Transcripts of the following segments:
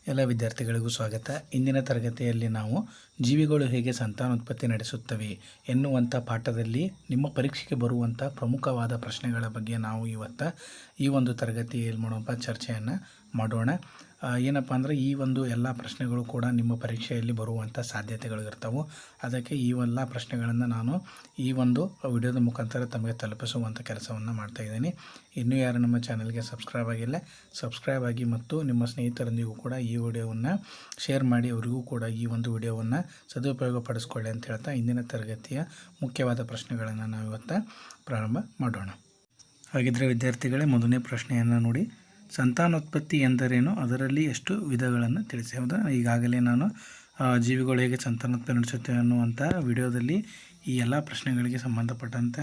ಎಲ್ಲ ವಿದ್ಯಾರ್ಥಿಗಳಿಗೂ ಸ್ವಾಗತ. ಇಂದಿನ ತರಗತಿಯಲ್ಲಿ ನಾವು ಜೀವಿಗಳು ಹೇಗೆ ಸಂತಾನೋತ್ಪತ್ತಿ ನಡೆಸುತ್ತವೆ ಎನ್ನುವಂಥ ಪಾಠದಲ್ಲಿ ನಿಮ್ಮ ಪರೀಕ್ಷೆಗೆ ಬರುವಂಥ ಪ್ರಮುಖವಾದ ಪ್ರಶ್ನೆಗಳ ಬಗ್ಗೆ ನಾವು ಈ ಒಂದು ತರಗತಿಯಲ್ಲಿ ಮಾಡುವ ಚರ್ಚೆಯನ್ನು ಮಾಡೋಣ. ಏನಪ್ಪ ಅಂದರೆ ಈ ಒಂದು ಎಲ್ಲ ಪ್ರಶ್ನೆಗಳು ಕೂಡ ನಿಮ್ಮ ಪರೀಕ್ಷೆಯಲ್ಲಿ ಬರುವಂಥ ಸಾಧ್ಯತೆಗಳು ಇರ್ತವೆ. ಅದಕ್ಕೆ ಈ ಎಲ್ಲ ಪ್ರಶ್ನೆಗಳನ್ನು ನಾನು ಈ ಒಂದು ವಿಡಿಯೋದ ಮುಖಾಂತರ ತಮಗೆ ತಲುಪಿಸುವಂಥ ಕೆಲಸವನ್ನು ಮಾಡ್ತಾಯಿದ್ದೀನಿ. ಇನ್ನೂ ಯಾರು ನಮ್ಮ ಚಾನಲ್ಗೆ ಸಬ್ಸ್ಕ್ರೈಬ್ ಆಗಿ ಮತ್ತು ನಿಮ್ಮ ಸ್ನೇಹಿತರೊಂದಿಗೂ ಕೂಡ ಈ ವಿಡಿಯೋವನ್ನು ಶೇರ್ ಮಾಡಿ ಅವರಿಗೂ ಕೂಡ ಈ ಒಂದು ವಿಡಿಯೋವನ್ನು ಸದುಪಯೋಗ ಪಡಿಸ್ಕೊಳ್ಳಿ ಅಂತ ಹೇಳ್ತಾ ಇಂದಿನ ತರಗತಿಯ ಮುಖ್ಯವಾದ ಪ್ರಶ್ನೆಗಳನ್ನು ನಾವು ಇವತ್ತು ಪ್ರಾರಂಭ ಮಾಡೋಣ. ಹಾಗಿದ್ದರೆ ವಿದ್ಯಾರ್ಥಿಗಳೇ, ಮೊದಲನೇ ಪ್ರಶ್ನೆಯನ್ನು ನೋಡಿ. ಸಂತಾನೋತ್ಪತ್ತಿ ಎಂದರೇನು, ಅದರಲ್ಲಿ ಎಷ್ಟು ವಿಧಗಳನ್ನು ತಿಳಿಸಿ. ಹೌದಾ, ಈಗಾಗಲೇ ನಾನು ಜೀವಿಗಳು ಹೇಗೆ ಸಂತಾನೋತ್ಪತ್ತಿ ನಡೆಸುತ್ತವೆ ಅನ್ನುವಂಥ ವಿಡಿಯೋದಲ್ಲಿ ಈ ಎಲ್ಲ ಪ್ರಶ್ನೆಗಳಿಗೆ ಸಂಬಂಧಪಟ್ಟಂಥ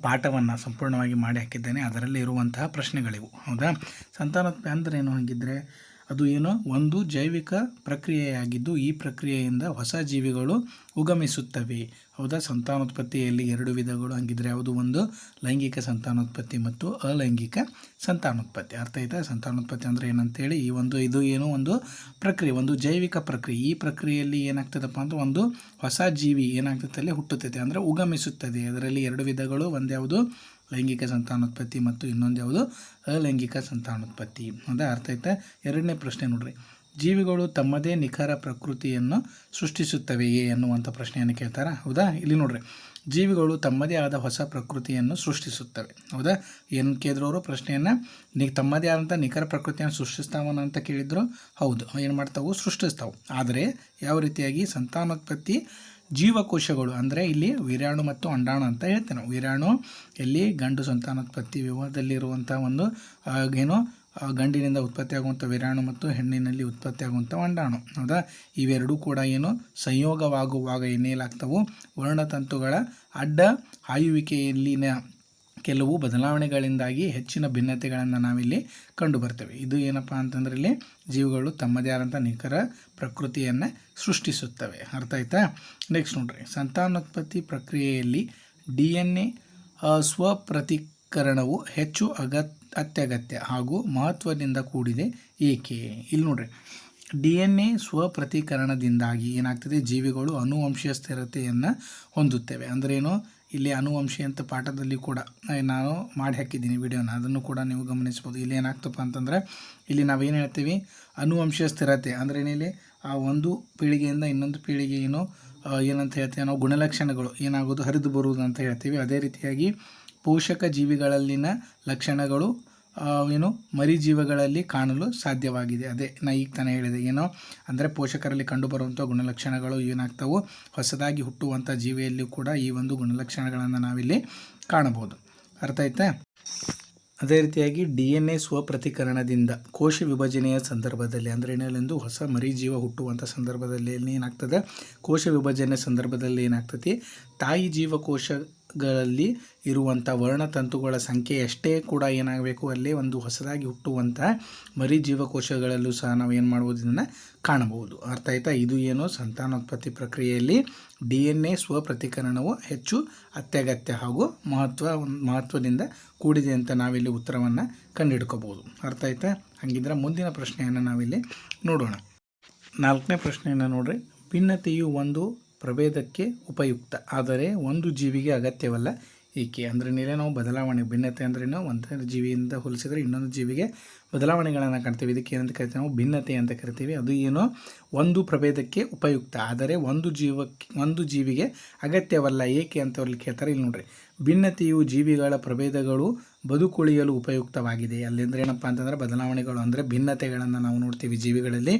ಪಾಠವನ್ನು ಸಂಪೂರ್ಣವಾಗಿ ಮಾಡಿ ಹಾಕಿದ್ದೇನೆ. ಅದರಲ್ಲಿ ಇರುವಂತಹ ಪ್ರಶ್ನೆಗಳಿವು. ಹೌದಾ, ಸಂತಾನೋತ್ಪತ್ತಿ ಅಂದ್ರೇನು ಹಾಗಿದ್ದರೆ ಅದು ಒಂದು ಜೈವಿಕ ಪ್ರಕ್ರಿಯೆಯಾಗಿದ್ದು ಈ ಪ್ರಕ್ರಿಯೆಯಿಂದ ಹೊಸ ಜೀವಿಗಳು ಉಗಮಿಸುತ್ತವೆ. ಹೌದಾ, ಸಂತಾನೋತ್ಪತ್ತಿಯಲ್ಲಿ ಎರಡು ವಿಧಗಳು ಹಾಗಿದ್ರೆ ಯಾವುದು? ಒಂದು ಲೈಂಗಿಕ ಸಂತಾನೋತ್ಪತ್ತಿ ಮತ್ತು ಅಲೈಂಗಿಕ ಸಂತಾನೋತ್ಪತ್ತಿ. ಅರ್ಥ ಆಯ್ತಾ? ಸಂತಾನೋತ್ಪತ್ತಿ ಅಂದರೆ ಏನಂತೇಳಿ ಇದು ಒಂದು ಪ್ರಕ್ರಿಯೆ, ಒಂದು ಜೈವಿಕ ಪ್ರಕ್ರಿಯೆ. ಈ ಪ್ರಕ್ರಿಯೆಯಲ್ಲಿ ಏನಾಗ್ತದಪ್ಪ ಅಂತ ಒಂದು ಹೊಸ ಜೀವಿ ಏನಾಗ್ತದೆ ಅಲ್ಲಿ ಹುಟ್ಟುತ್ತದೆ, ಅಂದರೆ ಉಗಮಿಸುತ್ತದೆ. ಅದರಲ್ಲಿ ಎರಡು ವಿಧಗಳು, ಒಂದು ಯಾವುದು ಲೈಂಗಿಕ ಸಂತಾನೋತ್ಪತ್ತಿ ಮತ್ತು ಇನ್ನೊಂದು ಯಾವುದು ಅಲೈಂಗಿಕ ಸಂತಾನೋತ್ಪತ್ತಿ. ಹೌದಾ, ಅರ್ಥ ಆಯ್ತಾ? ಎರಡನೇ ಪ್ರಶ್ನೆ ನೋಡ್ರಿ. ಜೀವಿಗಳು ತಮ್ಮದೇ ನಿಖರ ಪ್ರಕೃತಿಯನ್ನು ಸೃಷ್ಟಿಸುತ್ತವೆಯೇ ಎನ್ನುವಂಥ ಪ್ರಶ್ನೆಯನ್ನು ಕೇಳ್ತಾರೆ. ಹೌದಾ, ಇಲ್ಲಿ ನೋಡ್ರಿ, ಜೀವಿಗಳು ತಮ್ಮದೇ ಆದ ಹೊಸ ಪ್ರಕೃತಿಯನ್ನು ಸೃಷ್ಟಿಸುತ್ತವೆ. ಹೌದಾ, ಏನು ಕೇಳಿದ್ರು ಅವರು ಪ್ರಶ್ನೆಯನ್ನು ತಮ್ಮದೇ ಆದಂಥ ನಿಖರ ಪ್ರಕೃತಿಯನ್ನು ಸೃಷ್ಟಿಸ್ತಾವನ ಅಂತ ಕೇಳಿದ್ರು. ಹೌದು, ಏನು ಮಾಡ್ತಾವು? ಸೃಷ್ಟಿಸ್ತಾವೆ. ಆದರೆ ಯಾವ ರೀತಿಯಾಗಿ? ಸಂತಾನೋತ್ಪತ್ತಿ ಜೀವಕೋಶಗಳು, ಅಂದರೆ ಇಲ್ಲಿ ವೀರ್ಯಾಣು ಮತ್ತು ಅಂಡಾಣು ಅಂತ ಹೇಳ್ತೇವೆ ನಾವು. ವೀರ್ಯಾಣು ಎಲ್ಲಿ ಗಂಡು ಸಂತಾನೋತ್ಪತ್ತಿ ವಿವಾಹದಲ್ಲಿರುವಂಥ ಒಂದು ಗಂಡಿನಿಂದ ಉತ್ಪತ್ತಿಯಾಗುವಂಥ ವೀರ್ಯಾಣು ಮತ್ತು ಹೆಣ್ಣಿನಲ್ಲಿ ಉತ್ಪತ್ತಿಯಾಗುವಂಥ ಅಂಡಾಣು. ಹೌದಾ, ಇವೆರಡೂ ಕೂಡ ಸಂಯೋಗವಾಗುವಾಗ ಏನೇಲಾಗ್ತವು? ವರ್ಣತಂತುಗಳ ಅಡ್ಡ ಹಾಯುವಿಕೆಯಲ್ಲಿನ ಕೆಲವು ಬದಲಾವಣೆಗಳಿಂದಾಗಿ ಹೆಚ್ಚಿನ ಭಿನ್ನತೆಗಳನ್ನು ನಾವಿಲ್ಲಿ ಕಂಡು ಬರ್ತೇವೆ. ಇದು ಏನಪ್ಪ ಅಂತಂದ್ರೆ ಇಲ್ಲಿ ಜೀವಿಗಳು ತಮ್ಮದೇ ಆದಂಥ ನಿಖರ ಪ್ರಕೃತಿಯನ್ನು ಸೃಷ್ಟಿಸುತ್ತವೆ. ಅರ್ಥ ಆಯ್ತಾ? ನೆಕ್ಸ್ಟ್ ನೋಡ್ರಿ, ಸಂತಾನೋತ್ಪತ್ತಿ ಪ್ರಕ್ರಿಯೆಯಲ್ಲಿ DNA ಸ್ವಪ್ರತಿಕರಣವು ಹೆಚ್ಚು ಅತ್ಯಗತ್ಯ ಹಾಗೂ ಮಹತ್ವದಿಂದ ಕೂಡಿದೆ ಏಕೆ? ಇಲ್ಲಿ ನೋಡ್ರಿ, DNA ಸ್ವಪ್ರತಿಕರಣದಿಂದಾಗಿ ಏನಾಗ್ತದೆ? ಜೀವಿಗಳು ಆನುವಂಶೀಯ ಸ್ಥಿರತೆಯನ್ನು ಹೊಂದುತ್ತವೆ. ಅಂದ್ರೇನು? ಇಲ್ಲಿ ಆನುವಂಶೀಯ ಅಂತ ಪಾಠದಲ್ಲಿ ಕೂಡ ನಾನು ಮಾಡಿ ಹಾಕಿದ್ದೀನಿ ವಿಡಿಯೋನ, ಅದನ್ನು ಕೂಡ ನೀವು ಗಮನಿಸ್ಬೋದು. ಇಲ್ಲಿ ಏನಾಗ್ತಪ್ಪ ಅಂತಂದರೆ ಇಲ್ಲಿ ನಾವೇನು ಹೇಳ್ತೀವಿ? ಆನುವಂಶೀಯ ಸ್ಥಿರತೆ ಅಂದರೆ ಏನಿಲ್ಲಿ ಆ ಒಂದು ಪೀಳಿಗೆಯಿಂದ ಇನ್ನೊಂದು ಪೀಳಿಗೆ ಏನಂತ ಹೇಳ್ತೀವಿ ನಾವು? ಗುಣಲಕ್ಷಣಗಳು ಏನಾಗೋದು? ಹರಿದು ಬರುವುದು ಅಂತ ಹೇಳ್ತೀವಿ. ಅದೇ ರೀತಿಯಾಗಿ ಪೋಷಕ ಜೀವಿಗಳಲ್ಲಿನ ಲಕ್ಷಣಗಳು ಮರಿಜೀವಿಗಳಲ್ಲಿ ಕಾಣಲು ಸಾಧ್ಯವಾಗಿದೆ. ಅದೇ ನಾ ಈಗ ತಾನೇ ಹೇಳಿದೆ. ಅಂದರೆ ಪೋಷಕರಲ್ಲಿ ಕಂಡುಬರುವಂಥ ಗುಣಲಕ್ಷಣಗಳು ಏನಾಗ್ತವು? ಹೊಸದಾಗಿ ಹುಟ್ಟುವಂಥ ಜೀವಿಯಲ್ಲಿ ಕೂಡ ಈ ಒಂದು ಗುಣಲಕ್ಷಣಗಳನ್ನು ನಾವಿಲ್ಲಿ ಕಾಣಬಹುದು. ಅರ್ಥ ಆಯ್ತಾ? ಅದೇ ರೀತಿಯಾಗಿ DNA ಸ್ವಪ್ರತಿಕರಣದಿಂದ ಕೋಶ ವಿಭಜನೆಯ ಸಂದರ್ಭದಲ್ಲಿ, ಅಂದರೆ ಏನೆಂದು ಹೊಸ ಮರಿಜೀವ ಹುಟ್ಟುವಂಥ ಸಂದರ್ಭದಲ್ಲಿ ಏನಾಗ್ತದೆ? ಕೋಶ ವಿಭಜನೆ ಸಂದರ್ಭದಲ್ಲಿ ಏನಾಗ್ತದೆ? ತಾಯಿ ಜೀವಕೋಶಗಳಲ್ಲಿ ಇರುವಂಥ ವರ್ಣತಂತುಗಳ ಸಂಖ್ಯೆ ಎಷ್ಟೇ ಕೂಡ ಏನಾಗಬೇಕು? ಅಲ್ಲೇ ಒಂದು ಹೊಸದಾಗಿ ಹುಟ್ಟುವಂಥ ಮರಿ ಜೀವಕೋಶಗಳಲ್ಲೂ ಸಹ ನಾವು ಏನು ಮಾಡ್ಬೋದು? ಇದನ್ನು ಕಾಣಬಹುದು. ಅರ್ಥ ಆಯ್ತಾ? ಇದು ಸಂತಾನೋತ್ಪತ್ತಿ ಪ್ರಕ್ರಿಯೆಯಲ್ಲಿ DNA ಸ್ವಪ್ರತಿಕರಣವು ಹೆಚ್ಚು ಅತ್ಯಗತ್ಯ ಹಾಗೂ ಮಹತ್ವದಿಂದ ಕೂಡಿದೆ ಅಂತ ನಾವಿಲ್ಲಿ ಉತ್ತರವನ್ನು ಕಂಡುಹಿಡ್ಕೋಬಹುದು. ಅರ್ಥ ಆಯ್ತಾ? ಹಾಗಿದ್ರೆ ಮುಂದಿನ ಪ್ರಶ್ನೆಯನ್ನು ನಾವಿಲ್ಲಿ ನೋಡೋಣ. 4ನೇ ಪ್ರಶ್ನೆಯನ್ನು ನೋಡ್ರಿ. ಭಿನ್ನತೆಯು ಒಂದು ಪ್ರಭೇದಕ್ಕೆ ಉಪಯುಕ್ತ, ಆದರೆ ಒಂದು ಜೀವಿಗೆ ಅಗತ್ಯವಲ್ಲ ಏಕೆ? ಅಂದರೆ ನಾವು ಬದಲಾವಣೆ, ಭಿನ್ನತೆ ಅಂದ್ರೇನು? ಒಂದು ಜೀವಿಯಿಂದ ಹೋಲಿಸಿದರೆ ಇನ್ನೊಂದು ಜೀವಿಗೆ ಬದಲಾವಣೆಗಳನ್ನು ಕಾಣ್ತೀವಿ. ಇದಕ್ಕೆ ಏನಂತ ಕರಿತೀವಿ ನಾವು? ಭಿನ್ನತೆ ಅಂತ ಕರಿತೀವಿ. ಅದು ಒಂದು ಪ್ರಭೇದಕ್ಕೆ ಉಪಯುಕ್ತ, ಆದರೆ ಒಂದು ಜೀವಿಗೆ ಅಗತ್ಯವಲ್ಲ ಏಕೆ ಅಂತ ಅವ್ರಲ್ಲಿ ಕೇಳ್ತಾರೆ. ಇಲ್ಲಿ ನೋಡ್ರಿ, ಭಿನ್ನತೆಯು ಜೀವಿಗಳ ಪ್ರಭೇದಗಳು ಬದುಕುಳಿಯಲು ಉಪಯುಕ್ತವಾಗಿದೆ. ಅಲ್ಲಿಂದ್ರೆ ಏನಪ್ಪ ಅಂತಂದರೆ ಬದಲಾವಣೆಗಳು ಅಂದರೆ ಭಿನ್ನತೆಗಳನ್ನು ನಾವು ನೋಡ್ತೀವಿ ಜೀವಿಗಳಲ್ಲಿ.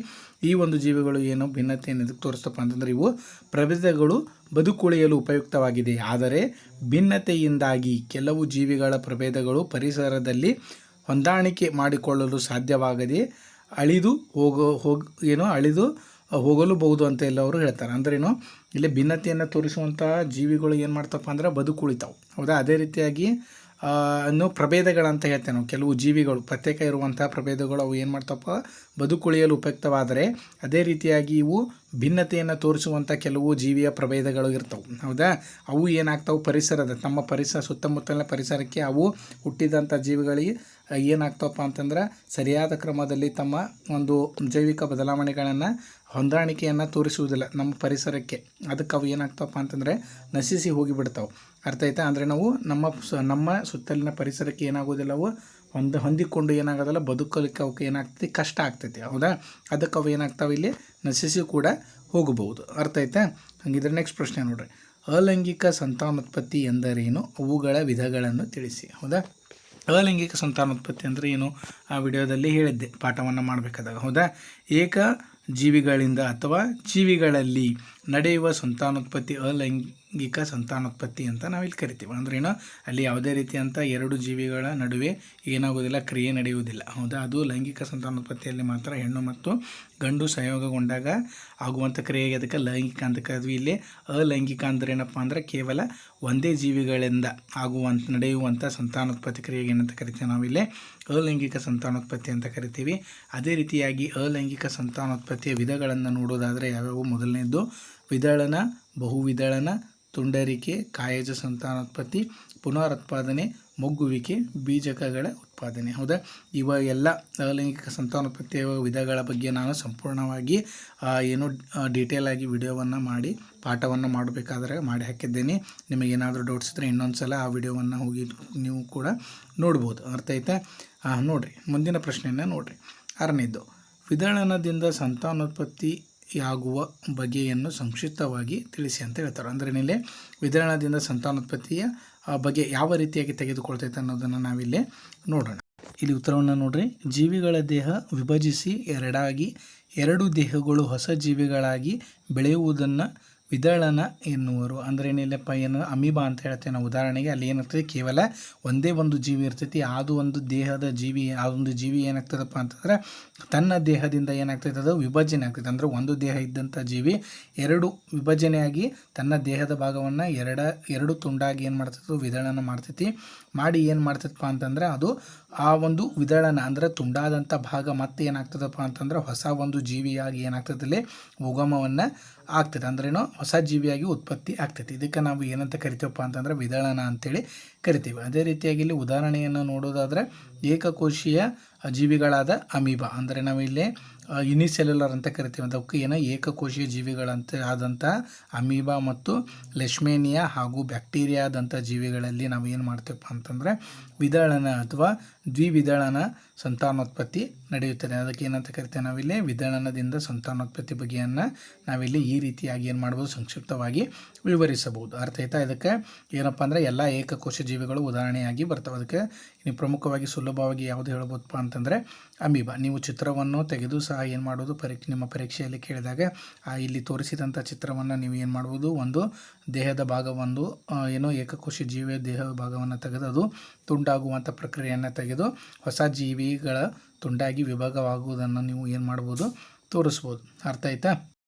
ಈ ಒಂದು ಜೀವಿಗಳು ಭಿನ್ನತೆಯನ್ನು ಎದಕ್ಕೆ ತೋರಿಸ್ತಪ್ಪ ಅಂತಂದರೆ ಇವು ಪ್ರಭೇದಗಳು ಬದುಕುಳಿಯಲು ಉಪಯುಕ್ತವಾಗಿದೆ. ಆದರೆ ಭಿನ್ನತೆಯಿಂದಾಗಿ ಕೆಲವು ಜೀವಿಗಳ ಪ್ರಭೇದಗಳು ಪರಿಸರದಲ್ಲಿ ಹೊಂದಾಣಿಕೆ ಮಾಡಿಕೊಳ್ಳಲು ಸಾಧ್ಯವಾಗದೆ ಅಳಿದು ಹೋಗಲೂಬಹುದು ಅಂತ ಎಲ್ಲವರು ಹೇಳ್ತಾರೆ. ಅಂದ್ರೇನು? ಇಲ್ಲಿ ಭಿನ್ನತೆಯನ್ನು ತೋರಿಸುವಂಥ ಜೀವಿಗಳು ಏನು ಮಾಡ್ತಪ್ಪ ಅಂದ್ರೆ ಬದುಕುಳಿತಾವೆ. ಹೌದಾ, ಅದೇ ರೀತಿಯಾಗಿ ಪ್ರಭೇದಗಳಂತ ಹೇಳ್ತೇವೆ ನಾವು. ಕೆಲವು ಜೀವಿಗಳು ಪ್ರತ್ಯೇಕ ಇರುವಂಥ ಪ್ರಭೇದಗಳು ಅವು ಏನು ಮಾಡ್ತಪ್ಪ? ಬದುಕುಳಿಯಲು ಉಪಯುಕ್ತವಾದರೆ ಅದೇ ರೀತಿಯಾಗಿ ಇವು ಭಿನ್ನತೆಯನ್ನು ತೋರಿಸುವಂಥ ಕೆಲವು ಜೀವಿಯ ಪ್ರಭೇದಗಳು ಇರ್ತವೆ. ಹೌದಾ, ಅವು ಏನಾಗ್ತಾವೆ? ತಮ್ಮ ಸುತ್ತಮುತ್ತಲಿನ ಪರಿಸರಕ್ಕೆ ಅವು ಹುಟ್ಟಿದಂಥ ಜೀವಿಗಳಿಗೆ ಏನಾಗ್ತವಪ್ಪ ಅಂತಂದ್ರೆ ಸರಿಯಾದ ಕ್ರಮದಲ್ಲಿ ತಮ್ಮ ಒಂದು ಜೈವಿಕ ಬದಲಾವಣೆಗಳನ್ನು ಹೊಂದಾಣಿಕೆಯನ್ನು ತೋರಿಸುವುದಿಲ್ಲ ನಮ್ಮ ಪರಿಸರಕ್ಕೆ. ಅದಕ್ಕೆ ಅವು ಏನಾಗ್ತವಪ್ಪ ಅಂತಂದರೆ ನಶಿಸಿ ಹೋಗಿಬಿಡ್ತಾವೆ. ಅರ್ಥ ಆಯ್ತಾ? ಅಂದರೆ ನಾವು ನಮ್ಮ ಸುತ್ತಲಿನ ಪರಿಸರಕ್ಕೆ ಏನಾಗೋದಿಲ್ಲ, ಅವು ಹೊಂದಿಕೊಂಡು ಏನಾಗೋದಿಲ್ಲ, ಬದುಕಲಿಕ್ಕೆ ಅವಕ್ಕೆ ಏನಾಗ್ತೈತಿ, ಕಷ್ಟ ಆಗ್ತೈತಿ. ಹೌದಾ? ಅದಕ್ಕೆ ಅವು ಏನಾಗ್ತಾವೆ, ಇಲ್ಲಿ ನಶಿಸಿ ಕೂಡ ಹೋಗಬಹುದು. ಅರ್ಥ ಆಯ್ತಾ? ಹಂಗಿದ್ರೆ ನೆಕ್ಸ್ಟ್ ಪ್ರಶ್ನೆ ನೋಡ್ರಿ, ಅಲೈಂಗಿಕ ಸಂತಾನೋತ್ಪತ್ತಿ ಎಂದರೇನು, ಅವುಗಳ ವಿಧಗಳನ್ನು ತಿಳಿಸಿ. ಹೌದಾ? ಅಲೈಂಗಿಕ ಸಂತಾನೋತ್ಪತ್ತಿ ಅಂದರೆ ಏನು, ಆ ವಿಡಿಯೋದಲ್ಲಿ ಹೇಳಿದ್ದೆ ಪಾಠವನ್ನು ಮಾಡಬೇಕಾದಾಗ. ಹೌದಾ? ಏಕ ಜೀವಿಗಳಿಂದ ಅಥವಾ ಜೀವಿಗಳಲ್ಲಿ ನಡೆಯುವ ಸಂತಾನೋತ್ಪತ್ತಿ ಅಲೈಂಗಿಕ ಸಂತಾನೋತ್ಪತ್ತಿ ಅಂತ ನಾವಿಲ್ಲಿ ಕರಿತೀವಿ. ಅಂದ್ರೇನು, ಅಲ್ಲಿ ಯಾವುದೇ ರೀತಿಯಂಥ ಎರಡು ಜೀವಿಗಳ ನಡುವೆ ಏನಾಗೋದಿಲ್ಲ, ಕ್ರಿಯೆ ನಡೆಯುವುದಿಲ್ಲ. ಹೌದಾ? ಅದು ಲೈಂಗಿಕ ಸಂತಾನೋತ್ಪತ್ತಿಯಲ್ಲಿ ಮಾತ್ರ ಹೆಣ್ಣು ಮತ್ತು ಗಂಡು ಸಂಯೋಗಗೊಂಡಾಗ ಆಗುವಂಥ ಕ್ರಿಯೆಗೆ ಅದಕ್ಕೆ ಲೈಂಗಿಕ ಅಂತ ಕರೆದ್ವಿ. ಇಲ್ಲಿ ಅಲೈಂಗಿಕ ಅಂದ್ರೆ ಏನಪ್ಪ ಅಂದರೆ ಕೇವಲ ಒಂದೇ ಜೀವಿಗಳಿಂದ ನಡೆಯುವಂಥ ಸಂತಾನೋತ್ಪತ್ತಿ ಕ್ರಿಯೆಗೆ ಏನಂತ ಕರಿತೀವಿ, ನಾವಿಲ್ಲಿ ಅಲೈಂಗಿಕ ಸಂತಾನೋತ್ಪತ್ತಿ ಅಂತ ಕರಿತೀವಿ. ಅದೇ ರೀತಿಯಾಗಿ ಅಲೈಂಗಿಕ ಸಂತಾನೋತ್ಪತ್ತಿಯ ವಿಧಗಳನ್ನು ನೋಡೋದಾದರೆ ಯಾವ್ಯಾವು, ಮೊದಲನೇದು ವಿದಳನ, ಬಹುವಿದಳನ, ತುಂಡರಿಕೆ, ಕಾಯಜ ಸಂತಾನೋತ್ಪತ್ತಿ, ಪುನರುತ್ಪಾದನೆ, ಮೊಗ್ಗುವಿಕೆ, ಬೀಜಕಗಳ ಉತ್ಪಾದನೆ. ಹೌದಾ? ಇವ ಎಲ್ಲ ಅಲೈಂಗಿಕ ಸಂತಾನೋತ್ಪತ್ತಿಯ ವಿಧಗಳ ಬಗ್ಗೆ ನಾನು ಸಂಪೂರ್ಣವಾಗಿ ಡೀಟೇಲ್ ಆಗಿ ವಿಡಿಯೋವನ್ನು ಮಾಡಿ ಪಾಠವನ್ನು ಮಾಡಬೇಕಾದ್ರೆ ಮಾಡಿ ಹಾಕಿದ್ದೇನೆ. ನಿಮಗೇನಾದರೂ ಡೌಟ್ಸ್ ಇದ್ದರೆ ಇನ್ನೊಂದು ಸಲ ಆ ವಿಡಿಯೋವನ್ನು ಹೋಗಿ ನೀವು ಕೂಡ ನೋಡ್ಬೋದು. ಅರ್ಥ ಆಯ್ತಾ? ನೋಡಿರಿ, ಮುಂದಿನ ಪ್ರಶ್ನೆಯನ್ನು ನೋಡಿರಿ. 6ನೇದು, ವಿದಳನದಿಂದ ಸಂತಾನೋತ್ಪತ್ತಿಯಾಗುವ ಬಗೆಯನ್ನು ಸಂಕ್ಷಿಪ್ತವಾಗಿ ತಿಳಿಸಿ ಅಂತ ಹೇಳ್ತಾರೆ. ಅಂದರೆ ಇಲ್ಲಿ ವಿದಳನದಿಂದ ಸಂತಾನೋತ್ಪತ್ತಿಯ ಬಗ್ಗೆ ಯಾವ ರೀತಿಯಾಗಿ ತೆಗೆದುಕೊಳ್ತೈತೆ ಅನ್ನೋದನ್ನು ನಾವಿಲ್ಲಿ ನೋಡೋಣ. ಇಲ್ಲಿ ಉತ್ತರವನ್ನು ನೋಡ್ರಿ, ಜೀವಿಗಳ ದೇಹ ವಿಭಜಿಸಿ ಎರಡು ದೇಹಗಳು ಹೊಸ ಜೀವಿಗಳಾಗಿ ಬೆಳೆಯುವುದನ್ನು ವಿದಳನ ಎನ್ನುವರು. ಅಂದರೆ ಏನಿಲ್ಲಪ್ಪ, ಏನು ಅಮೀಬಾ ಅಂತ ಹೇಳ್ತೇವೆ ನಾವು. ಉದಾಹರಣೆಗೆ ಅಲ್ಲಿ ಏನಾಗ್ತದೆ, ಕೇವಲ ಒಂದೇ ಒಂದು ಜೀವಿ ಇರ್ತೈತಿ. ಅದು ಒಂದು ದೇಹದ ಜೀವಿ, ಆ ಒಂದು ಜೀವಿ ಏನಾಗ್ತದಪ್ಪ ಅಂತಂದ್ರೆ ತನ್ನ ದೇಹದಿಂದ ಏನಾಗ್ತೈತೆ, ಅದು ವಿಭಜನೆ ಆಗ್ತೈತೆ. ಅಂದರೆ ಒಂದು ದೇಹ ಇದ್ದಂಥ ಜೀವಿ ಎರಡು ವಿಭಜನೆಯಾಗಿ ತನ್ನ ದೇಹದ ಭಾಗವನ್ನು ಎರಡು ತುಂಡಾಗಿ ಏನು ಮಾಡ್ತೈತೆ, ವಿದಳನ ಮಾಡ್ತೈತಿ. ಮಾಡಿ ಏನು ಮಾಡ್ತೈತಪ್ಪ ಅಂತಂದರೆ ಅದು ಆ ಒಂದು ವಿದಳನ ಅಂದರೆ ತುಂಡಾದಂಥ ಭಾಗ ಮತ್ತೆ ಏನಾಗ್ತದಪ್ಪ ಅಂತಂದ್ರೆ ಹೊಸ ಒಂದು ಜೀವಿಯಾಗಿ ಏನಾಗ್ತದಲ್ಲಿ ಉಗಮವನ್ನು ಆಗ್ತದೆ. ಅಂದ್ರೇನು, ಹೊಸ ಜೀವಿಯಾಗಿ ಉತ್ಪತ್ತಿ ಆಗ್ತೈತಿ. ಇದಕ್ಕೆ ನಾವು ಏನಂತ ಕರಿತೀವಪ್ಪ ಅಂತಂದ್ರೆ ವಿದಳನ ಅಂತೇಳಿ ಕರಿತೀವಿ. ಅದೇ ರೀತಿಯಾಗಿ ಇಲ್ಲಿ ಉದಾಹರಣೆಯನ್ನು ನೋಡೋದಾದರೆ ಏಕಕೋಶೀಯ ಜೀವಿಗಳಾದ ಅಮೀಬಾ, ಅಂದರೆ ನಾವಿಲ್ಲಿ ಯುನಿಸೆಲ್ಯುಲರ್ ಅಂತ ಕರಿತೀವಿ. ಅದಕ್ಕೆ ಏನೋ ಏಕಕೋಶೀಯ ಜೀವಿಗಳಂತ ಆದಂಥ ಅಮೀಬಾ ಮತ್ತು ಲೆಶ್ಮೇನಿಯಾ ಹಾಗೂ ಬ್ಯಾಕ್ಟೀರಿಯಾದಂಥ ಜೀವಿಗಳಲ್ಲಿ ನಾವು ಏನು ಮಾಡ್ತೀವಪ್ಪ ಅಂತಂದರೆ ವಿದಳನ ಅಥವಾ ದ್ವಿವಿದಳನ ಸಂತಾನೋತ್ಪತ್ತಿ ನಡೆಯುತ್ತದೆ. ಅದಕ್ಕೆ ಏನಂತ ಕರಿತೇವೆ ನಾವಿಲ್ಲಿ ವಿದಳನದಿಂದ ಸಂತಾನೋತ್ಪತ್ತಿ ಬಗೆಯನ್ನು ನಾವಿಲ್ಲಿ ಈ ರೀತಿಯಾಗಿ ಏನು ಮಾಡ್ಬೋದು, ಸಂಕ್ಷಿಪ್ತವಾಗಿ ವಿವರಿಸಬಹುದು. ಅರ್ಥ ಆಯ್ತಾ? ಇದಕ್ಕೆ ಏನಪ್ಪ ಅಂದರೆ ಎಲ್ಲ ಏಕಕೋಶ ಜೀವಿಗಳು ಉದಾಹರಣೆಯಾಗಿ ಬರ್ತವೆ. ಅದಕ್ಕೆ ನೀವು ಪ್ರಮುಖವಾಗಿ ಸುಲಭವಾಗಿ ಯಾವುದು ಹೇಳ್ಬೋದಪ್ಪ ಅಂತಂದರೆ ಅಮೀಬಾ. ನೀವು ಚಿತ್ರವನ್ನು ತೆಗೆದು ಸಹ ಏನು ಮಾಡೋದು, ನಿಮ್ಮ ಪರೀಕ್ಷೆಯಲ್ಲಿ ಕೇಳಿದಾಗ ಇಲ್ಲಿ ತೋರಿಸಿದಂಥ ಚಿತ್ರವನ್ನು ನೀವು ಏನು ಮಾಡ್ಬೋದು, ಒಂದು ದೇಹದ ಭಾಗವೊಂದು ಏಕಕೋಶ ಜೀವಿಯ ದೇಹದ ಭಾಗವನ್ನು ತೆಗೆದು ಅದು ತುಂಡಾಗುವಂಥ ಪ್ರಕ್ರಿಯೆಯನ್ನು ತೆಗೆದು ಹೊಸ ಜೀವಿಗಳ ತುಂಡಾಗಿ ವಿಭಾಗವಾಗುವುದನ್ನು ನೀವು ಏನು ಮಾಡ್ಬೋದು, ತೋರಿಸ್ಬೋದು. ಅರ್ಥ ಆಯ್ತಾ?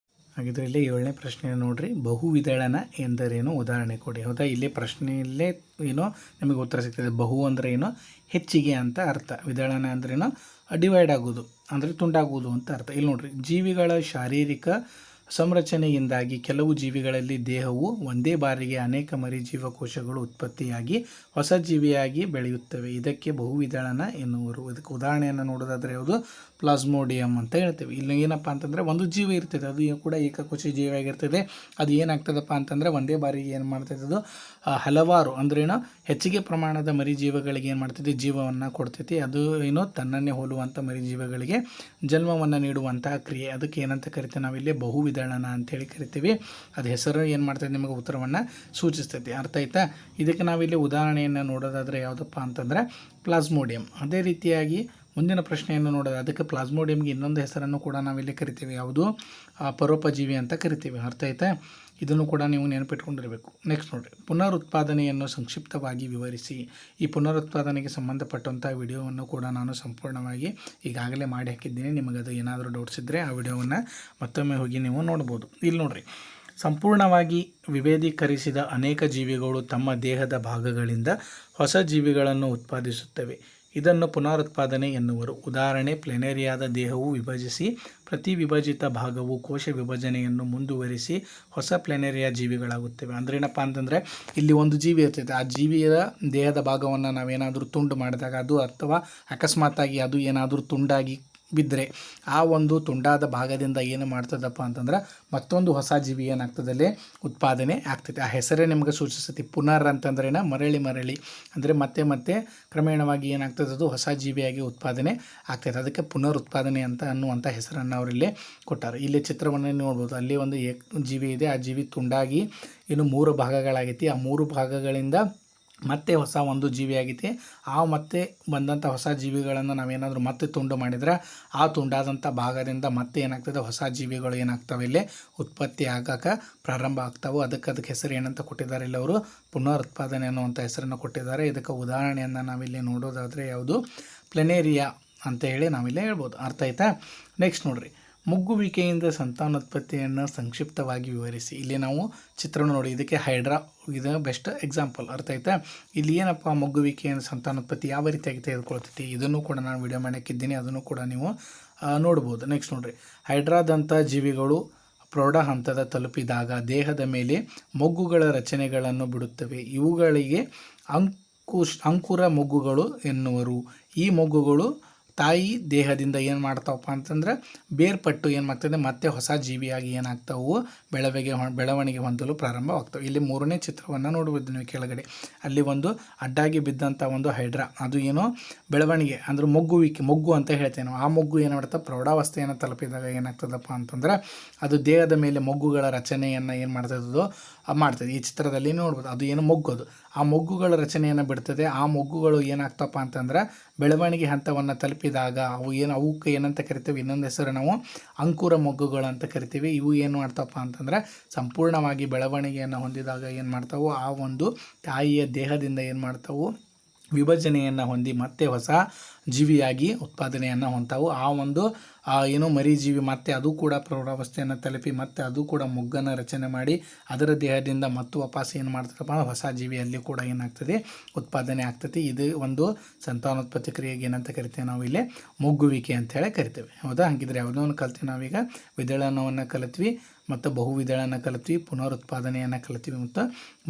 ಹಾಗಿದ್ರೆ ಇಲ್ಲಿ 7ನೇ ಪ್ರಶ್ನೆ ನೋಡ್ರಿ, ಬಹುವಿದಳನ ಎಂದರೇನು, ಉದಾಹರಣೆ ಕೊಡಿ. ಹೌದಾ? ಇಲ್ಲಿ ಪ್ರಶ್ನೆಯಲ್ಲೇ ನಮಗೆ ಉತ್ತರ ಸಿಗ್ತದೆ. ಬಹು ಅಂದರೆ ಏನು, ಹೆಚ್ಚಿಗೆ ಅಂತ ಅರ್ಥ. ವಿದಳನ ಅಂದ್ರೇನು, ಡಿವೈಡ್ ಆಗೋದು ಅಂದರೆ ತುಂಡಾಗುವುದು ಅಂತ ಅರ್ಥ. ಇಲ್ಲಿ ನೋಡ್ರಿ, ಜೀವಿಗಳ ಶಾರೀರಿಕ ಸಂರಚನೆಯಿಂದಾಗಿ ಕೆಲವು ಜೀವಿಗಳಲ್ಲಿ ದೇಹವು ಒಂದೇ ಬಾರಿಗೆ ಅನೇಕ ಮರಿ ಜೀವಕೋಶಗಳು ಉತ್ಪತ್ತಿಯಾಗಿ ಹೊಸ ಜೀವಿಯಾಗಿ ಬೆಳೆಯುತ್ತವೆ. ಇದಕ್ಕೆ ಬಹುವಿದಳನ ಎನ್ನುವರು. ಇದಕ್ಕೆ ಉದಾಹರಣೆಯನ್ನು ನೋಡೋದಾದರೆ ಯಾವುದು, ಪ್ಲಾಸ್ಮೋಡಿಯಂ ಅಂತ ಹೇಳ್ತೇವೆ. ಇಲ್ಲಿ ಏನಪ್ಪ ಅಂತಂದರೆ ಒಂದು ಜೀವಿ ಇರ್ತದೆ, ಅದು ಕೂಡ ಏಕಕೋಶ ಜೀವಿಯಾಗಿರ್ತದೆ. ಅದು ಏನಾಗ್ತದಪ್ಪ ಅಂತಂದರೆ ಒಂದೇ ಬಾರಿಗೆ ಏನು ಮಾಡ್ತೈತೆ, ಅದು ಹಲವಾರು ಅಂದ್ರೇನು ಹೆಚ್ಚಿಗೆ ಪ್ರಮಾಣದ ಮರಿ ಜೀವಗಳಿಗೆ ಏನು ಮಾಡ್ತೈತಿ, ಜೀವವನ್ನು ಕೊಡ್ತೈತಿ. ಅದು ತನ್ನನ್ನೇ ಹೋಲುವಂಥ ಮರಿ ಜೀವಗಳಿಗೆ ಜನ್ಮವನ್ನು ನೀಡುವಂತಹ ಕ್ರಿಯೆ. ಅದಕ್ಕೆ ಏನಂತ ಕರಿತೀವಿ ನಾವಿಲ್ಲಿ ಬಹುವಿದಳನ ಅಂತೇಳಿ ಕರಿತೀವಿ. ಅದು ಹೆಸರು ಏನು ಮಾಡ್ತೈತೆ, ನಿಮಗೆ ಉತ್ತರವನ್ನು ಸೂಚಿಸ್ತೈತಿ. ಅರ್ಥ ಆಯ್ತಾ? ಇದಕ್ಕೆ ನಾವಿಲ್ಲಿ ಉದಾಹರಣೆಯನ್ನು ನೋಡೋದಾದರೆ ಯಾವುದಪ್ಪ ಅಂತಂದರೆ ಪ್ಲಾಸ್ಮೋಡಿಯಂ. ಅದೇ ರೀತಿಯಾಗಿ ಮುಂದಿನ ಪ್ರಶ್ನೆಯನ್ನು ನೋಡೋದು, ಅದಕ್ಕೆ ಪ್ಲಾಸ್ಮೋಡಿಯಂಗೆ ಇನ್ನೊಂದು ಹೆಸರನ್ನು ಕೂಡ ನಾವಿಲ್ಲಿ ಕರಿತೀವಿ. ಯಾವುದು, ಪರೋಪಜೀವಿ ಅಂತ ಕರಿತೀವಿ. ಅರ್ಥ ಆಯ್ತಾ? ಇದನ್ನು ಕೂಡ ನೀವು ನೆನಪಿಟ್ಕೊಂಡಿರಬೇಕು. ನೆಕ್ಸ್ಟ್ ನೋಡಿರಿ, ಪುನರುತ್ಪಾದನೆಯನ್ನು ಸಂಕ್ಷಿಪ್ತವಾಗಿ ವಿವರಿಸಿ. ಈ ಪುನರುತ್ಪಾದನೆಗೆ ಸಂಬಂಧಪಟ್ಟಂಥ ವಿಡಿಯೋವನ್ನು ಕೂಡ ನಾನು ಸಂಪೂರ್ಣವಾಗಿ ಈಗಾಗಲೇ ಮಾಡಿ ಹಾಕಿದ್ದೀನಿ. ನಿಮಗದು ಏನಾದರೂ ಡೌಟ್ಸ್ ಇದ್ದರೆ ಆ ವಿಡಿಯೋವನ್ನು ಮತ್ತೊಮ್ಮೆ ಹೋಗಿ ನೀವು ನೋಡ್ಬೋದು. ಇಲ್ಲಿ ನೋಡಿರಿ, ಸಂಪೂರ್ಣವಾಗಿ ವಿಭೇದೀಕರಿಸಿದ ಅನೇಕ ಜೀವಿಗಳು ತಮ್ಮ ದೇಹದ ಭಾಗಗಳಿಂದ ಹೊಸ ಜೀವಿಗಳನ್ನು ಉತ್ಪಾದಿಸುತ್ತವೆ. ಇದನ್ನು ಪುನರುತ್ಪಾದನೆ ಎನ್ನುವರು. ಉದಾಹರಣೆ, ಪ್ಲೆನೇರಿಯಾದ ದೇಹವು ವಿಭಜಿಸಿ ಪ್ರತಿ ವಿಭಜಿತ ಭಾಗವು ಕೋಶ ವಿಭಜನೆಯನ್ನು ಮುಂದುವರಿಸಿ ಹೊಸ ಪ್ಲೆನೇರಿಯಾ ಜೀವಿಗಳಾಗುತ್ತವೆ. ಅಂದ್ರೆ ಏನಪ್ಪ ಅಂತಂದರೆ, ಇಲ್ಲಿ ಒಂದು ಜೀವಿ ಇರ್ತೈತೆ, ಆ ಜೀವಿಯ ದೇಹದ ಭಾಗವನ್ನು ನಾವೇನಾದರೂ ತುಂಡು ಮಾಡಿದಾಗ ಅದು ಅಥವಾ ಅಕಸ್ಮಾತ್ತಾಗಿ ಅದು ಏನಾದರೂ ತುಂಡಾಗಿ ಬಿದ್ದರೆ ಆ ಒಂದು ತುಂಡಾದ ಭಾಗದಿಂದ ಏನು ಮಾಡ್ತದಪ್ಪ ಅಂತಂದ್ರೆ ಮತ್ತೊಂದು ಹೊಸ ಜೀವಿ ಏನಾಗ್ತದಲ್ಲಿ ಉತ್ಪಾದನೆ ಆಗ್ತೈತೆ. ಆ ಹೆಸರೇ ನಿಮಗೆ ಸೂಚಿಸ್ತೈತಿ. ಪುನರ್ ಅಂತಂದ್ರೇನ ಮರಳಿ ಅಂದರೆ ಮತ್ತೆ ಕ್ರಮೇಣವಾಗಿ ಏನಾಗ್ತದೆ, ಅದು ಹೊಸ ಜೀವಿಯಾಗಿ ಉತ್ಪಾದನೆ ಆಗ್ತೈತೆ. ಅದಕ್ಕೆ ಪುನರುತ್ಪಾದನೆ ಅಂತ ಅನ್ನುವಂಥ ಹೆಸರನ್ನು ಅವರಲ್ಲಿ ಕೊಟ್ಟಾರೆ. ಇಲ್ಲಿ ಚಿತ್ರವನ್ನು ನೋಡ್ಬೋದು, ಅಲ್ಲಿ ಒಂದು ಜೀವಿ ಇದೆ, ಆ ಜೀವಿ ತುಂಡಾಗಿ ಇನ್ನು 3 ಭಾಗಗಳಾಗೈತಿ. ಆ 3 ಭಾಗಗಳಿಂದ ಮತ್ತೆ ಹೊಸ ಒಂದು ಜೀವಿ ಆಗೈತಿ. ಆ ಮತ್ತೆ ಬಂದಂಥ ಹೊಸ ಜೀವಿಗಳನ್ನು ನಾವೇನಾದರೂ ಮತ್ತೆ ತುಂಡು ಮಾಡಿದರೆ ಆ ತುಂಡಾದಂಥ ಭಾಗದಿಂದ ಮತ್ತೆ ಏನಾಗ್ತದೆ, ಹೊಸ ಜೀವಿಗಳು ಏನಾಗ್ತವೆ ಇಲ್ಲಿ ಉತ್ಪತ್ತಿ ಆಗೋಕೆ ಪ್ರಾರಂಭ ಆಗ್ತಾವೆ. ಅದಕ್ಕೆ ಹೆಸರು ಏನಂತ ಕೊಟ್ಟಿದ್ದಾರೆ, ಇಲ್ಲಿ ಅವರು ಪುನರುತ್ಪಾದನೆ ಅನ್ನುವಂಥ ಹೆಸರನ್ನು ಕೊಟ್ಟಿದ್ದಾರೆ. ಇದಕ್ಕೆ ಉದಾಹರಣೆಯನ್ನು ನಾವಿಲ್ಲಿ ನೋಡೋದಾದರೆ ಯಾವುದು, ಪ್ಲೆನೇರಿಯಾ ಅಂತ ಹೇಳಿ ನಾವಿಲ್ಲಿ ಹೇಳ್ಬೋದು. ಅರ್ಥ ಆಯ್ತಾ? ನೆಕ್ಸ್ಟ್ ನೋಡ್ರಿ, ಮುಗ್ಗುವಿಕೆಯಿಂದ ಸಂತಾನೋತ್ಪತ್ತಿಯನ್ನು ಸಂಕ್ಷಿಪ್ತವಾಗಿ ವಿವರಿಸಿ. ಇಲ್ಲಿ ನಾವು ಚಿತ್ರಣ ನೋಡಿ, ಇದಕ್ಕೆ ಹೈಡ್ರಾ ಇದು ಬೆಸ್ಟ್ ಎಕ್ಸಾಂಪಲ್. ಅರ್ಥ ಆಯ್ತಾ? ಇಲ್ಲಿ ಏನಪ್ಪ ಮುಗ್ಗುವಿಕೆಯಿಂದ ಸಂತಾನೋತ್ಪತ್ತಿ ಯಾವ ರೀತಿಯಾಗಿ ತೆಗೆದುಕೊಳ್ತೈತಿ, ಇದನ್ನು ಕೂಡ ನಾನು ವಿಡಿಯೋ ಮಾಡೋಕ್ಕಿದ್ದೀನಿ, ಅದನ್ನು ಕೂಡ ನೀವು ನೋಡ್ಬೋದು. ನೆಕ್ಸ್ಟ್ ನೋಡಿರಿ, ಹೈಡ್ರಾದಂಥ ಜೀವಿಗಳು ಪ್ರೌಢ ಹಂತದ ತಲುಪಿದಾಗ ದೇಹದ ಮೇಲೆ ಮೊಗ್ಗುಗಳ ರಚನೆಗಳನ್ನು ಬಿಡುತ್ತವೆ. ಇವುಗಳಿಗೆ ಅಂಕುರ ಮೊಗ್ಗುಗಳು ಎನ್ನುವರು. ಈ ಮೊಗ್ಗುಗಳು ತಾಯಿ ದೇಹದಿಂದ ಏನು ಮಾಡ್ತಾವಪ್ಪ ಅಂತಂದ್ರೆ ಬೇರ್ಪಟ್ಟು ಏನು ಮಾಡ್ತದೆ, ಮತ್ತೆ ಹೊಸ ಜೀವಿಯಾಗಿ ಏನಾಗ್ತಾವು ಬೆಳವಣಿಗೆ ಹೊಂದಲು ಪ್ರಾರಂಭವಾಗ್ತವೆ. ಇಲ್ಲಿ 3ನೇ ಚಿತ್ರವನ್ನು ನೋಡ್ಬೋದು ನೀವು ಕೆಳಗಡೆ. ಅಲ್ಲಿ ಒಂದು ಅಡ್ಡಾಗಿ ಬಿದ್ದಂಥ ಒಂದು ಹೈಡ್ರಾ, ಅದು ಏನೋ ಬೆಳವಣಿಗೆ ಅಂದ್ರೆ ಮೊಗ್ಗು ಅಂತ ಹೇಳ್ತೇವೆ ನಾವು. ಆ ಮೊಗ್ಗು ಏನು ಮಾಡ್ತಾ ಪ್ರೌಢಾವಸ್ಥೆಯನ್ನು ತಲುಪಿದಾಗ ಏನಾಗ್ತದಪ್ಪ ಅಂತಂದ್ರೆ ಅದು ದೇಹದ ಮೇಲೆ ಮೊಗ್ಗುಗಳ ರಚನೆಯನ್ನು ಏನು ಮಾಡ್ತದೋ ಮಾಡ್ತದೆ. ಈ ಚಿತ್ರದಲ್ಲಿ ನೋಡ್ಬೋದು, ಅದು ಏನು ಮೊಗ್ಗೋದು, ಆ ಮೊಗ್ಗುಗಳ ರಚನೆಯನ್ನು ಬಿಡ್ತದೆ. ಆ ಮೊಗ್ಗುಗಳು ಏನಾಗ್ತಪ್ಪ ಅಂತಂದ್ರೆ ಬೆಳವಣಿಗೆ ಹಂತವನ್ನು ತಲುಪಿದಾಗ ಅವಕ್ಕೆ ಏನಂತ ಕರಿತೀವಿ, ಇನ್ನೊಂದು ಹೆಸರು ನಾವು ಅಂಕುರ ಮೊಗ್ಗುಗಳು ಅಂತ ಕರಿತೀವಿ. ಇವು ಏನು ಮಾಡ್ತಪ್ಪ ಅಂತಂದ್ರೆ ಸಂಪೂರ್ಣವಾಗಿ ಬೆಳವಣಿಗೆಯನ್ನು ಹೊಂದಿದಾಗ ಏನು ಮಾಡ್ತಾವು, ಆ ಒಂದು ತಾಯಿಯ ದೇಹದಿಂದ ಏನು ಮಾಡ್ತಾವು ವಿಭಜನೆಯನ್ನು ಹೊಂದಿ ಮತ್ತೆ ಹೊಸ ಜೀವಿಯಾಗಿ ಉತ್ಪಾದನೆಯನ್ನು ಹೊಂತಾವು. ಆ ಒಂದು ಏನೋ ಮರಿ ಜೀವಿ ಮತ್ತೆ ಅದು ಕೂಡ ಪ್ರೌಢಾವಸ್ಥೆಯನ್ನು ತಲುಪಿ ಮತ್ತೆ ಅದು ಕೂಡ ಮೊಗ್ಗನ್ನು ರಚನೆ ಮಾಡಿ ಅದರ ದೇಹದಿಂದ ಮತ್ತು ವಾಪಸ್ ಏನು ಮಾಡ್ತದಪ್ಪ, ಹೊಸ ಜೀವಿಯಲ್ಲಿ ಕೂಡ ಏನಾಗ್ತದೆ ಉತ್ಪಾದನೆ ಆಗ್ತದೆ. ಇದು ಒಂದು ಸಂತಾನೋತ್ಪತ್ತಿ ಕ್ರಿಯೆಗೆ ಏನಂತ ಕರಿತೇವೆ ನಾವು ಇಲ್ಲಿ, ಮೊಗ್ಗುವಿಕೆ ಅಂತೇಳಿ ಕರಿತೇವೆ. ಹೌದಾ? ಹಾಗಿದ್ರೆ ಯಾವುದೋ ಒಂದು ಕಲ್ತೀವಿ ನಾವೀಗ. ವಿದಳನವನ್ನು ಕಲಿತ್ವಿ ಮತ್ತು ಬಹುವಿದಳನ ಕಲಿತ್ವಿ, ಪುನರುತ್ಪಾದನೆಯನ್ನು ಕಲಿತ್ವಿ ಮತ್ತು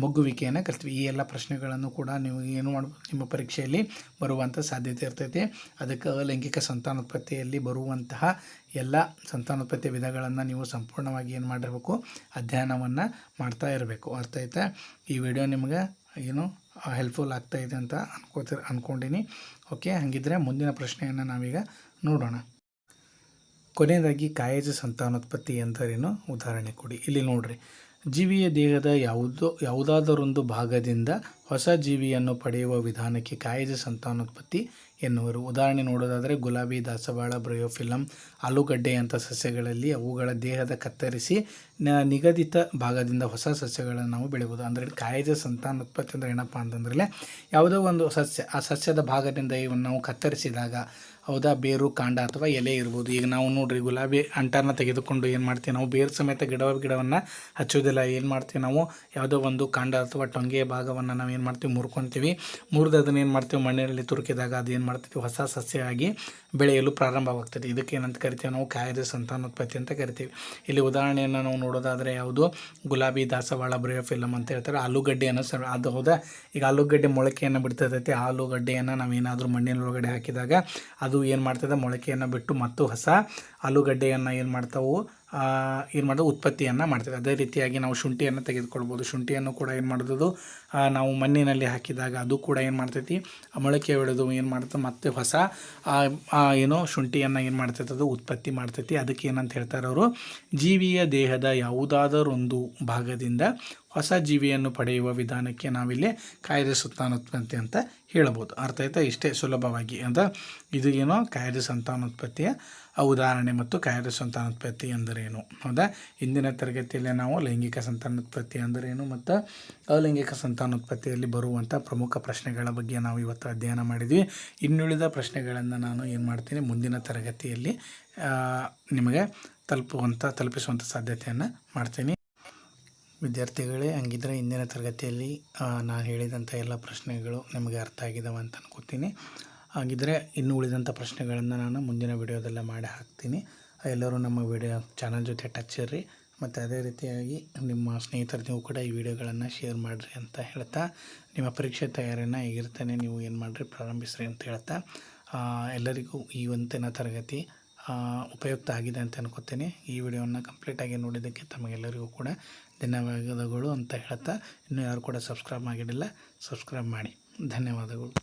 ಮೊಗ್ಗುವಿಕೆಯನ್ನು ಕಲಿತ್ವಿ. ಈ ಎಲ್ಲ ಪ್ರಶ್ನೆಗಳನ್ನು ಕೂಡ ನೀವು ಏನು ಮಾಡ್ಬೋದು, ನಿಮ್ಮ ಪರೀಕ್ಷೆಯಲ್ಲಿ ಬರುವಂಥ ಸಾಧ್ಯತೆ ಇರ್ತೈತೆ. ಅದಕ್ಕೆ ಅಲೈಂಗಿಕ ಸಂತಾನೋತ್ಪತ್ತಿಯಲ್ಲಿ ಬರುವಂತಹ ಎಲ್ಲ ಸಂತಾನೋತ್ಪತ್ತಿ ವಿಧಗಳನ್ನು ನೀವು ಸಂಪೂರ್ಣವಾಗಿ ಏನು ಮಾಡಿರಬೇಕು, ಅಧ್ಯಯನವನ್ನು ಮಾಡ್ತಾ ಇರಬೇಕು. ಅರ್ಥ ಆಯ್ತಾ? ಈ ವಿಡಿಯೋ ನಿಮಗೆ ಏನು ಹೆಲ್ಪ್ಫುಲ್ ಆಗ್ತಾಯಿದೆ ಅಂತ ಅಂದ್ಕೊಂಡಿನಿ. ಓಕೆ, ಹಾಗಿದ್ರೆ ಮುಂದಿನ ಪ್ರಶ್ನೆಯನ್ನು ನಾವೀಗ ನೋಡೋಣ. ಕೊನೆಯದಾಗಿ ಕಾಯಜ ಸಂತಾನೋತ್ಪತ್ತಿ ಎಂದರೇನು, ಉದಾಹರಣೆ ಕೊಡಿ. ಇಲ್ಲಿ ನೋಡ್ರಿ, ಜೀವಿಯ ದೇಹದ ಯಾವುದಾದರೊಂದು ಭಾಗದಿಂದ ಹೊಸ ಜೀವಿಯನ್ನು ಪಡೆಯುವ ವಿಧಾನಕ್ಕೆ ಕಾಯಜ ಸಂತಾನೋತ್ಪತ್ತಿ ಎನ್ನುವರು. ಉದಾಹರಣೆ ನೋಡೋದಾದರೆ ಗುಲಾಬಿ, ದಾಸವಾಳ, ಬ್ರಯೋಫಿಲಮ್, ಆಲೂಗಡ್ಡೆಯಂಥ ಸಸ್ಯಗಳಲ್ಲಿ ಅವುಗಳ ದೇಹದ ಕತ್ತರಿಸಿ ನಿಗದಿತ ಭಾಗದಿಂದ ಹೊಸ ಸಸ್ಯಗಳನ್ನು ನಾವು ಬೆಳೆಯುವುದು. ಅಂದರೆ ಕಾಯಜ ಸಂತಾನೋತ್ಪತ್ತಿ ಅಂದರೆ ಏನಪ್ಪ ಅಂತಂದ್ರೆ ಯಾವುದೋ ಒಂದು ಸಸ್ಯ, ಆ ಸಸ್ಯದ ಭಾಗದಿಂದ ಇವನ್ನು ನಾವು ಕತ್ತರಿಸಿದಾಗ, ಹೌದಾ, ಬೇರು, ಕಾಂಡ ಅಥವಾ ಎಲೆ ಇರ್ಬೋದು. ಈಗ ನಾವು ನೋಡ್ರಿ, ಗುಲಾಬಿ ಅಂಟನ್ನು ತೆಗೆದುಕೊಂಡು ಏನು ಮಾಡ್ತೀವಿ ನಾವು, ಬೇರು ಸಮೇತ ಗಿಡವನ್ನು ಹಚ್ಚೋದಿಲ್ಲ. ಏನು ಮಾಡ್ತೀವಿ ನಾವು, ಯಾವುದೋ ಒಂದು ಕಾಂಡ ಅಥವಾ ಟೊಂಗೆಯ ಭಾಗವನ್ನು ನಾವು ಏನು ಮಾಡ್ತೀವಿ, ಮುರ್ಕೊತೀವಿ. ಮುರಿದು ಅದನ್ನು ಏನು ಮಾಡ್ತೀವಿ, ಮಣ್ಣಿನಲ್ಲಿ ತುರುಕಿದಾಗ ಅದು ಏನು ಮಾಡ್ತೀವಿ, ಹೊಸ ಸಸ್ಯ ಆಗಿ ಬೆಳೆಯಲು ಪ್ರಾರಂಭವಾಗ್ತದೆ. ಇದಕ್ಕೆ ಏನಂತ ಕರಿತೀವಿ ನಾವು, ಕಾಯಜ ಸಂತಾನೋತ್ಪತ್ತಿ ಅಂತ ಕರಿತೀವಿ. ಇಲ್ಲಿ ಉದಾಹರಣೆಯನ್ನು ನಾವು ನೋಡೋದಾದರೆ ಯಾವುದು, ಗುಲಾಬಿ, ದಾಸವಾಳ, ಬ್ರಯೋಫಿಲಮ್ ಅಂತ ಹೇಳ್ತಾರೆ. ಆಲೂಗಡ್ಡೆಯನ್ನು ಅದು ಹೌದಾ, ಈಗ ಆಲೂಗಡ್ಡೆ ಮೊಳಕೆಯನ್ನು ಬಿಡ್ತದೈತೆ. ಆಲೂಗಡ್ಡೆಯನ್ನು ನಾವೇನಾದರೂ ಮಣ್ಣಿನೊಳಗಡೆ ಹಾಕಿದಾಗ ಅದು ಏನು ಮಾಡ್ತದೆ, ಮೊಳಕೆಯನ್ನು ಬಿಟ್ಟು ಮತ್ತು ಹೊಸ ಆಲೂಗಡ್ಡೆಯನ್ನು ಏನು ಮಾಡ್ತಾವು, ಉತ್ಪತ್ತಿಯನ್ನು ಮಾಡ್ತದೆ. ಅದೇ ರೀತಿಯಾಗಿ ನಾವು ಶುಂಠಿಯನ್ನು ತೆಗೆದುಕೊಳ್ಬೋದು. ಶುಂಠಿಯನ್ನು ಕೂಡ ಏನು ಮಾಡೋದು, ನಾವು ಮಣ್ಣಿನಲ್ಲಿ ಹಾಕಿದಾಗ ಅದು ಕೂಡ ಏನು ಮಾಡ್ತೈತಿ, ಮೊಳಕೆ ಹೊಡೆದು ಏನು ಮಾಡ್ತದೆ, ಮತ್ತೆ ಹೊಸ ಶುಂಠಿಯನ್ನು ಏನು ಮಾಡ್ತೈತೆ, ಅದು ಉತ್ಪತ್ತಿ ಮಾಡ್ತೈತಿ. ಅದಕ್ಕೆ ಏನಂತ ಹೇಳ್ತಾರೆ ಅವರು, ಜೀವಿಯ ದೇಹದ ಯಾವುದಾದರೊಂದು ಭಾಗದಿಂದ ಹೊಸ ಜೀವಿಯನ್ನು ಪಡೆಯುವ ವಿಧಾನಕ್ಕೆ ನಾವಿಲ್ಲಿ ಕಾಯಜ ಸಂತಾನೋತ್ಪತ್ತಿ ಅಂತ ಹೇಳ್ಬೋದು. ಅರ್ಥ ಆಯ್ತಾ? ಇಷ್ಟೇ ಸುಲಭವಾಗಿ ಅಂತ ಇದು ಏನೋ ಕಾಯಜ ಸಂತಾನೋತ್ಪತ್ತಿಯ ಉದಾಹರಣೆ ಮತ್ತು ಕಾಯಜ ಸಂತಾನೋತ್ಪತ್ತಿ ಎಂದರೇನು. ಹೌದಾ? ಇಂದಿನ ತರಗತಿಯಲ್ಲಿ ನಾವು ಲೈಂಗಿಕ ಸಂತಾನೋತ್ಪತ್ತಿ ಎಂದರೇನು ಮತ್ತು ಅಲೈಂಗಿಕ ಸಂತಾನೋತ್ಪತ್ತಿಯಲ್ಲಿ ಬರುವಂಥ ಪ್ರಮುಖ ಪ್ರಶ್ನೆಗಳ ಬಗ್ಗೆ ನಾವು ಇವತ್ತು ಅಧ್ಯಯನ ಮಾಡಿದ್ವಿ. ಇನ್ನುಳಿದ ಪ್ರಶ್ನೆಗಳನ್ನು ನಾನು ಏನು ಮಾಡ್ತೀನಿ, ಮುಂದಿನ ತರಗತಿಯಲ್ಲಿ ನಿಮಗೆ ತಲುಪಿಸುವಂಥ ಸಾಧ್ಯತೆಯನ್ನು ಮಾಡ್ತೀನಿ. ವಿದ್ಯಾರ್ಥಿಗಳೇ, ಹಂಗಿದ್ರೆ ಇಂದಿನ ತರಗತಿಯಲ್ಲಿ ನಾನು ಹೇಳಿದಂಥ ಎಲ್ಲ ಪ್ರಶ್ನೆಗಳು ನಿಮಗೆ ಅರ್ಥ ಆಗಿದ್ದಾವೆ ಅಂತ ಅನ್ಕೋತೀನಿ. ಹಾಗಿದ್ದರೆ ಇನ್ನು ಉಳಿದಂಥ ಪ್ರಶ್ನೆಗಳನ್ನು ನಾನು ಮುಂದಿನ ವಿಡಿಯೋದಲ್ಲೇ ಮಾಡಿ ಹಾಕ್ತೀನಿ. ಎಲ್ಲರೂ ನಮ್ಮ ವಿಡಿಯೋ ಚಾನಲ್ ಜೊತೆ ಟಚ್ ಇರ್ರಿ. ಮತ್ತು ಅದೇ ರೀತಿಯಾಗಿ ನಿಮ್ಮ ಸ್ನೇಹಿತರ ನೀವು ಕೂಡ ಈ ವಿಡಿಯೋಗಳನ್ನು ಶೇರ್ ಮಾಡಿರಿ ಅಂತ ಹೇಳ್ತಾ, ನಿಮ್ಮ ಪರೀಕ್ಷೆ ತಯಾರಿಯನ್ನು ಈಗಿರ್ತಾನೆ ನೀವು ಏನು ಮಾಡಿರಿ ಪ್ರಾರಂಭಿಸ್ರಿ ಅಂತ ಹೇಳ್ತಾ, ಎಲ್ಲರಿಗೂ ಈ ಒಂದಿನ ತರಗತಿ ಉಪಯುಕ್ತ ಆಗಿದೆ ಅಂತ ಅನ್ಕೋತೀನಿ. ಈ ವಿಡಿಯೋವನ್ನು ಕಂಪ್ಲೀಟಾಗಿ ನೋಡಿದ್ದಕ್ಕೆ ತಮಗೆಲ್ಲರಿಗೂ ಕೂಡ ಧನ್ಯವಾದಗಳು ಅಂತ ಹೇಳ್ತಾ, ಇನ್ನೂ ಯಾರು ಕೂಡ ಸಬ್ಸ್ಕ್ರೈಬ್ ಮಾಡಿಲ್ಲ ಸಬ್ಸ್ಕ್ರೈಬ್ ಮಾಡಿ. ಧನ್ಯವಾದಗಳು.